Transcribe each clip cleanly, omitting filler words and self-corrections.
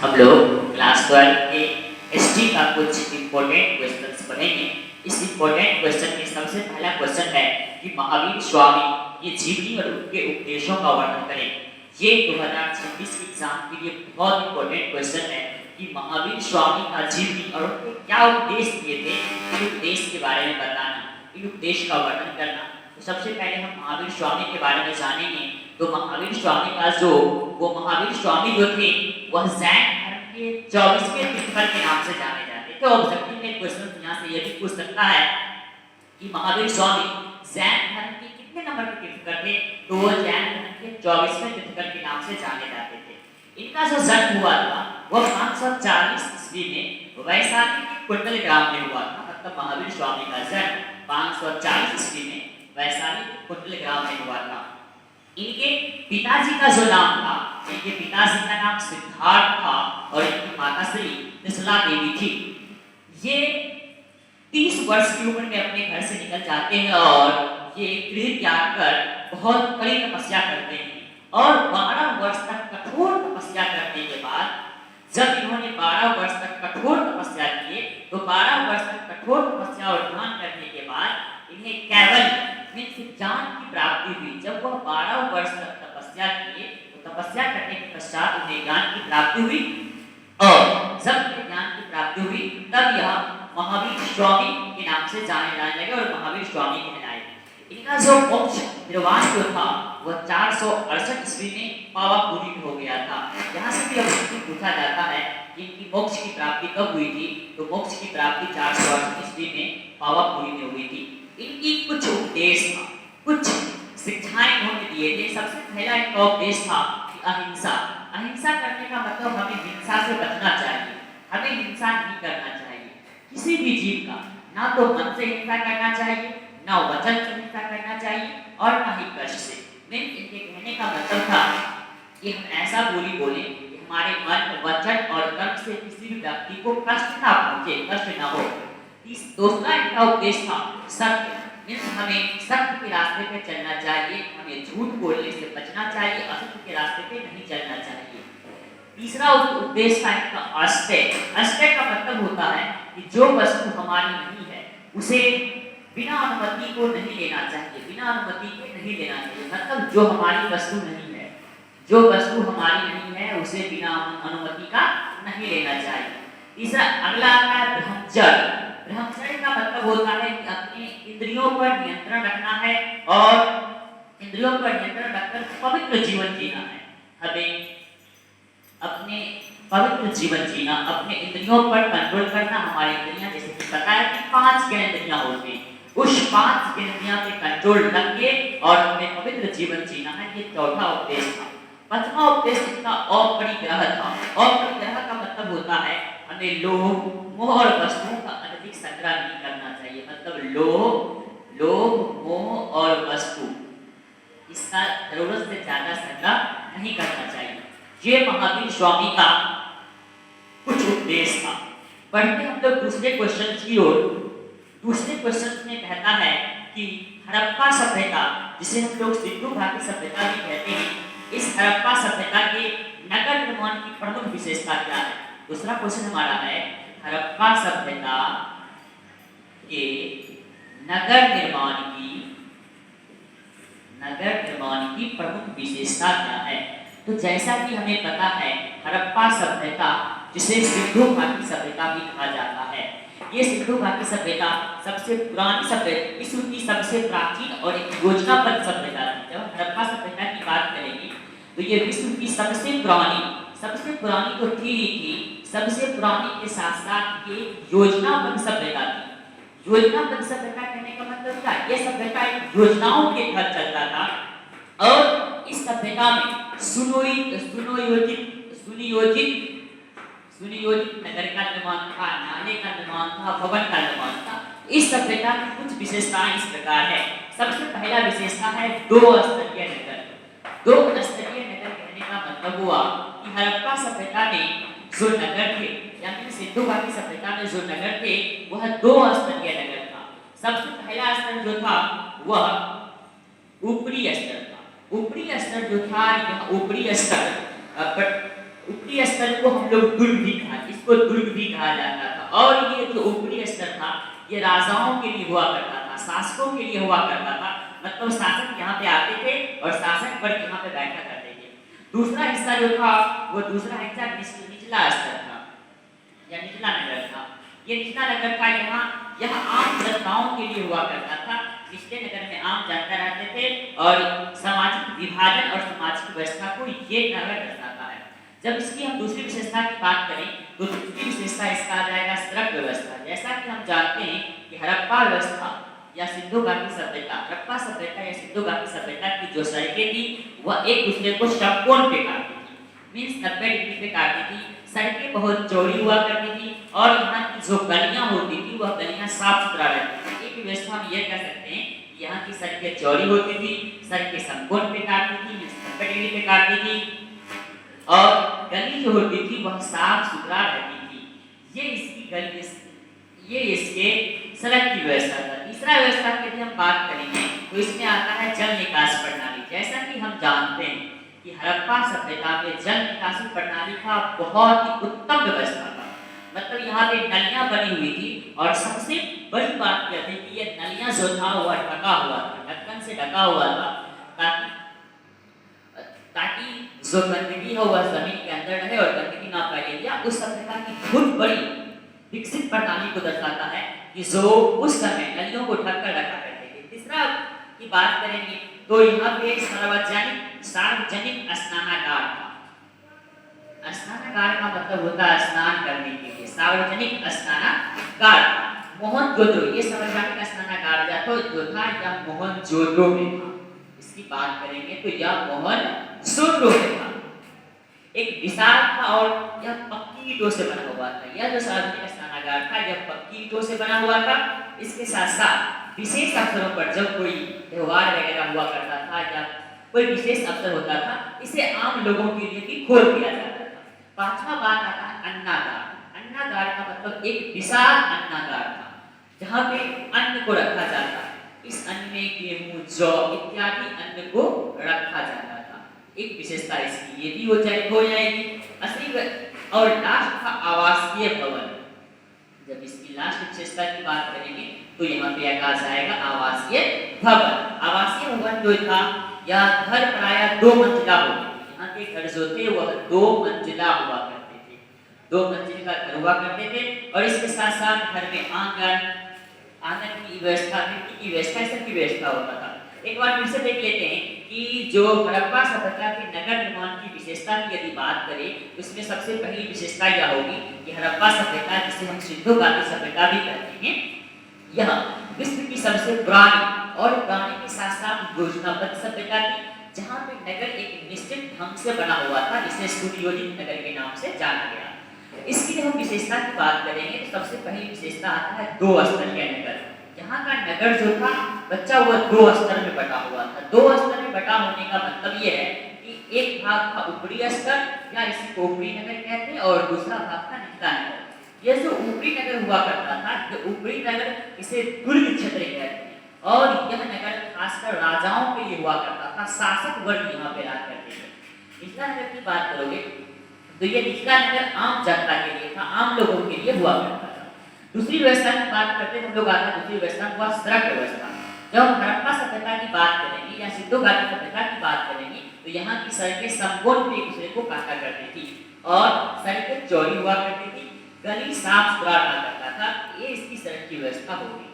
हम लोग क्लास 12 के हिस्ट्री का कुछ इम्पोर्टेंट क्वेश्चंस पढ़ेंगे। इस इम्पोर्टेंट क्वेश्चन में सबसे पहला क्वेश्चन है कि महावीर स्वामी ये जीवनी और उनके उपदेशों का वर्णन करें। ये 2026 के एग्जाम के लिए बहुत इम्पोर्टेंट क्वेश्चन है कि महावीर स्वामी का जीवनी और उनके क्या उपदेश दिए थे, इन उपदेश के बारे में बताना, इन उपदेश का वर्णन करना। तो सबसे पहले हम महावीर स्वामी के बारे में जानेंगे। तो महावीर स्वामी का महावीर स्वामी जो थे वह जैन धर्म के 24वें तीर्थंकर के नाम से जाने जाते थे। ऑब्जेक्टिव में क्वेश्चन यहाँ से ये भी पूछ सकता है कि महावीर स्वामी जैन धर्म के कितने नंबर के तीर्थंकर थे। तो वो जैन धर्म के 24वें तीर्थंकर के नाम से जाने जाते थे। इनका जो जन्म हुआ था वह 540 ईस्वी में वैशाली के कुंडल ग्राम में हुआ था। मतलब महावीर स्वामी का जन्म 540 ईस्वी में वैशाली के कुंडल ग्राम में हुआ था। इनके पिताजी का जो नाम था, इनके पिताजी का नाम सिद्धार्थ था और इनकी माता श्री त्रिशला देवी थी। ये 30 वर्ष की उम्र में अपने घर से निकल जाते हैं और ये गृह त्याग कर बहुत कड़ी तपस्या करते हैं और 12 वर्ष तक कठोर तपस्या करने के बाद जब इन्होंने 12 वर्ष तक कठोर तपस्या किए तो 12 वर्ष तक कठोर तपस्या और ध्यान करने के बाद इन्हें केवल ज्ञान की प्राप्ति हुई। जब वह 12 वर्ष तक तपस्या किए तो तपस्या करने के पश्चात उन्हें ज्ञान की प्राप्ति हुई और जब उन्हें ज्ञान की प्राप्ति हुई तब यह महावीर स्वामी के नाम से जाने जाने लगे और महावीर स्वामी कहलाए। इनका जो मोक्ष निर्वाण जो था वह 468 ईस्वी में पावापुरी में हो गया था। यहाँ से भी अब पूछा जाता है कि इनकी मोक्ष की प्राप्ति कब हुई थी। तो मोक्ष की प्राप्ति 468 ईस्वी में पावापुरी में हुई थी। इनकी कुछ उपदेश था, कुछ शिक्षाएं इन्होंने दिए थे। सबसे पहला इनका उपदेश था कि अहिंसा। अहिंसा करने का मतलब हमें हिंसा से बचना चाहिए, हमें हिंसा नहीं करना चाहिए किसी भी जीव का। ना तो मन से हिंसा करना चाहिए, ना वचन से हिंसा करना चाहिए और ना ही कष्ट से। इनके कहने का मतलब था कि हम ऐसा बोली बोले कि हमारे मन, वचन और कर्म से किसी भी व्यक्ति को कष्ट ना पहुंचे, कष्ट ना हो। दूसरा इनका उपदेश था सत्य। हमें सत्य के रास्ते पे चलना चाहिए, हमें झूठ बोलने से बचना चाहिए, असत्य के रास्ते पे नहीं चलना चाहिए। तीसरा उपदेश था इनका अस्तेय। अस्तेय का मतलब होता है कि जो वस्तु हमारी नहीं है उसे बिना अनुमति को नहीं लेना चाहिए, बिना अनुमति के नहीं लेना चाहिए। मतलब जो हमारी वस्तु नहीं है, जो वस्तु हमारी नहीं है उसे बिना अनुमति का नहीं लेना चाहिए। तीसरा अगला आता है ब्रह्मचर्य। ब्रह्मचर्य का मतलब होता है कि अपने इंद्रियों पर नियंत्रण रखना है और इंद्रियों पर नियंत्रण रखकर पवित्र जीवन जीना है। हमें अपने पवित्र जीवन जीना, अपने इंद्रियों पर कंट्रोल करना। हमारी इंद्रियां जैसे कि पता है कि 5 ज्ञानेंद्रियां होती हैं, उस 5 ज्ञानेंद्रियां पे कंट्रोल रखिए और हमें पवित्र जीवन जीना है। ये चौथा उपदेश था। पांचवा उपदेश इसका अपरिग्रह था। अपरिग्रह का मतलब होता है हमें लोभ, मोह और वस्तुओं का अधिक संग्रह नहीं करना चाहिए। मतलब लोभ, मोह और वस्तु इसका जरूरत से ज्यादा संग्रह नहीं करना चाहिए। ये महावीर स्वामी का कुछ उपदेश था। बढ़ते हम लोग दूसरे क्वेश्चन की ओर। दूसरे क्वेश्चन में कहता है कि हड़प्पा सभ्यता, जिसे हम लोग सिंधु घाटी सभ्यता भी कहते हैं, इस हड़प्पा सभ्यता के नगर निर्माण की प्रमुख विशेषता क्या है। दूसरा क्वेश्चन हमारा है हड़प्पा सभ्यता के नगर निर्माण की प्रमुख विशेषता क्या है। तो जैसा कि हमें पता है हड़प्पा सभ्यता, जिसे सिंधु घाटी सभ्यता भी कहा जाता है, ये सिंधु घाटी सभ्यता सबसे पुरानी सभ्यता, विश्व की सबसे प्राचीन और एक योजनाबद्ध सभ्यता थी। जब हड़प्पा सभ्यता की बात करेंगे तो ये विश्व की सबसे पुरानी तो थी ही थी, सबसे पुरानी के साथ साथ ये योजनाबद्ध सभ्यता थी। योजनाबद्ध सभ्यता कहने का मतलब क्या? ये सभ्यता एक योजनाओं के तहत चलता था और इस सभ्यता में सुनियोजित नगर का निर्माण था, नाले का निर्माण था, भवन का निर्माण था। इस सभ्यता की कुछ विशेषताएं इस प्रकार है। सबसे पहला विशेषता है 2 स्तरीय नगर। 2 स्तरीय नगर कहने का मतलब हुआ कि हड़प्पा सभ्यता में जो नगर थे, यानी सिंधु घाटी सभ्यता में जो नगर थे वह 2 स्तरीय नगर था। सबसे पहला स्तर जो था वह ऊपरी स्तर था। ऊपरी स्तर जो था, यह ऊपरी स्तर ऊपरी स्तर को हम लोग दुर्ग भी कहा, इसको दुर्ग भी कहा जाता था। और ये जो ऊपरी स्तर था ये राजाओं के लिए हुआ करता था, शासकों के लिए हुआ करता था। मतलब शासक यहाँ पे आते थे और शासक वर्ग यहाँ पे बैठा करते थे। दूसरा हिस्सा जो था वो दूसरा हिस्सा निचला स्तर था या निचला नगर था। ये निचला नगर था, यहाँ यह आम जनताओं के लिए हुआ करता था। निचले नगर में आम जनता रहते थे और सामाजिक विभाजन और सामाजिक व्यवस्था को ये नगर दर्शाता है। जब इसकी हम दूसरी विशेषता की बात करें तो दूसरी विशेषता इसका आ जाएगा सड़क व्यवस्था। जैसा कि हम जानते हैं कि हड़प्पा व्यवस्था या सिंधु घाटी सभ्यता, हड़प्पा सभ्यता या सिंधु घाटी सभ्यता की जो सड़कें थी वह एक दूसरे को षटकोण पे काटती थी, मीन्स 90 डिग्री पे काटती थी। सड़कें बहुत चौड़ी हुआ करती थी और यहाँ की जो गलियां होती थी वह गलियां साफ सुथरा रहती थी। एक व्यवस्था हम ये कह सकते हैं कि यहाँ की सड़कें चौड़ी होती थी, सड़कें समकोण पे काटती थी, मीन्स 90 डिग्री पे काटती थी और गली जो होती थी वह साफ सुथरा रहती थी। ये इसकी गली, ये इसके सड़क की व्यवस्था था। तीसरा व्यवस्था की यदि हम बात करेंगे तो इसमें आता है जल निकास प्रणाली। जैसा कि हम जानते हैं कि हड़प्पा सभ्यता में जल निकासी प्रणाली का बहुत ही उत्तम व्यवस्था था। मतलब यहाँ पे नलियां बनी हुई थी और सबसे बड़ी बात यह थी कि ये नलियां जो था वह ढका हुआ था, ढक्कन से ढका हुआ था ताकि जो गंदगी हो वह जमीन के अंदर रहे और गंदगी ना फैले। या उस सभ्यता की बहुत बड़ी विकसित प्रणाली को दर्शाता है कि जो उस समय नदियों को ढककर रखा करते थे। तीसरा की बात करेंगे तो यहाँ पे सार्वजनिक स्नानागार था। स्नानागार का मतलब होता है स्नान करने के लिए, सार्वजनिक स्नानागार। मोहनजोदड़ो, ये सार्वजनिक स्नानागार जो था यह मोहनजोदड़ो में था। इसकी बात करेंगे तो यह मोहनजोदड़ो में था। एक विशाल था और यह पक्की ईंटों से बना हुआ था। यह जो सार्वजनिक स्नानागार था यह पक्की ईंटों से बना हुआ था। इसके साथ साथ विशेष अवसरों पर जब कोई त्योहार वगैरह हुआ करता था या कोई विशेष अवसर होता था इसे आम लोगों के लिए भी खोल दिया जाता था। पांचवा बात आता है अन्नागार। अन्नागार का मतलब एक विशाल अन्नागार था जहाँ पे अन्न को रखा जाता। इस अन्न में गेहूं, जौ इत्यादि अन्न को रखा जाता था। एक विशेषता इसकी ये भी हो जाएगी। असली और लास्ट था आवासीय भवन। जब इसकी लास्ट विशेषता की बात करेंगे तो यहाँ पे आ जाएगा आवासीय भवन। आवासीय भवन जो था यह घर प्रायः 2 मंजिला होते थे। यहाँ के घर जो थे वह 2 मंजिला हुआ करते थे, 2 मंजिल का घर हुआ करते थे। और इसके साथ साथ घर में आंगन की व्यवस्था, मिट्टी की व्यवस्था, इस सब की व्यवस्था होता था। एक बार फिर से देख लेते हैं कि जो हड़प्पा सभ्यता के नगर निर्माण की विशेषता की यदि बात करें तो इसमें सबसे पहली विशेषता यह होगी कि हड़प्पा सभ्यता, जिसे हम सिंधु घाटी सभ्यता भी कहते हैं, यह विश्व की सबसे पुरानी और पुराने के साथ साथ योजनाबद्ध सभ्यता थी, जहाँ पे नगर एक निश्चित ढंग से बना हुआ था जिसे सुनियोजित नगर के नाम से जाना गया। इसकी जब हम विशेषता की बात करेंगे तो सबसे पहली विशेषता आता है 2 स्तरीय नगर। यहाँ का नगर जो था बच्चा हुआ 2 स्तर में बटा हुआ था। 2 स्तर में बटा होने का मतलब ये है कि एक भाग था ऊपरी स्तर या इसी को ऊपरी नगर कहते हैं और दूसरा भाग था निचला नगर। यह जो ऊपरी नगर हुआ करता था, ये ऊपरी नगर इसे दुर्ग क्षेत्र कहते हैं और यह नगर खासकर राजाओं के लिए हुआ करता था, शासक वर्ग यहाँ पे राज करते थे। निचला नगर की बात करोगे तो ये निचला नगर आम जनता के लिए था, आम लोगों के लिए हुआ करता था। दूसरी व्यवस्था की बात करते हैं हम लोग आगे दूसरी व्यवस्था हुआ सड़क व्यवस्था। जब हम हड़प्पा सभ्यता की बात करेंगे या सिंधु घाटी सभ्यता की बात करेंगे तो यहाँ की सड़कें समकोण पे एक दूसरे को काटा करती थी और सड़कें चौड़ी हुआ करती थी, गली साफ सुथरा रहा करता था। ये इसकी सड़क की व्यवस्था होगी।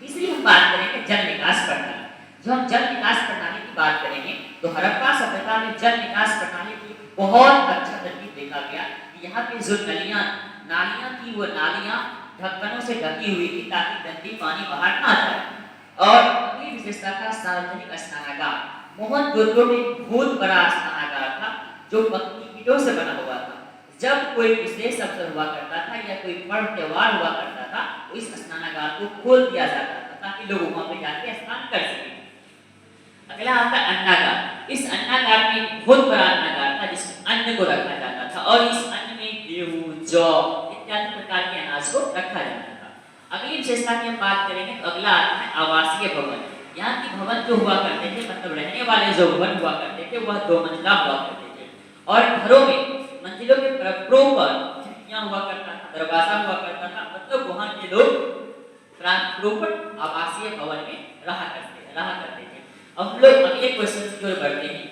तीसरी हम बात करेंगे जल निकास प्रणाली। जब हम जल निकास प्रणाली की बात करेंगे तो हड़प्पा सभ्यता में जल निकास प्रणाली की बहुत अच्छा तरकीब देखा गया। यहाँ पे जो नालियां थी वो नालियां ढक्कनों से ढकी हुई थी ताकि गंदी पानी बाहर ना जाए। और अगली विशेषता था सार्वजनिक स्नानागार। मोहनजोदड़ो में बहुत बड़ा स्नानागार था जो पक्की ईंटों से बना हुआ था। जब कोई विशेष अवसर हुआ करता था या कोई पर्व त्योहार हुआ करता था तो इस स्नानागार को खोल दिया जाता था ताकि लोग वहां पे जाके स्नान कर सकें। अगला आता है अन्नागार। इस अन्नागार में बहुत बड़ा अन्नागार था जिसमें अन्न को रखा जाता था और इस अन्न में गेहूं, जौ इत्यादि प्रकार के अनाज को रखा जाता था। अगली विशेषता की हम बात करेंगे तो अगला आता है आवासीय भवन। यहाँ की भवन जो हुआ करते थे, मतलब रहने वाले जो भवन हुआ करते थे वह 2 मंजिला हुआ करते थे और घरों में मंजिलों के प्रॉपर खिड़कियां हुआ करता था, दरवाजा हुआ करता था, मतलब वहाँ के लोग प्रॉपर आवासीय भवन में रहा करते थे। अब हम लोग अगले क्वेश्चन की ओर बढ़ते हैं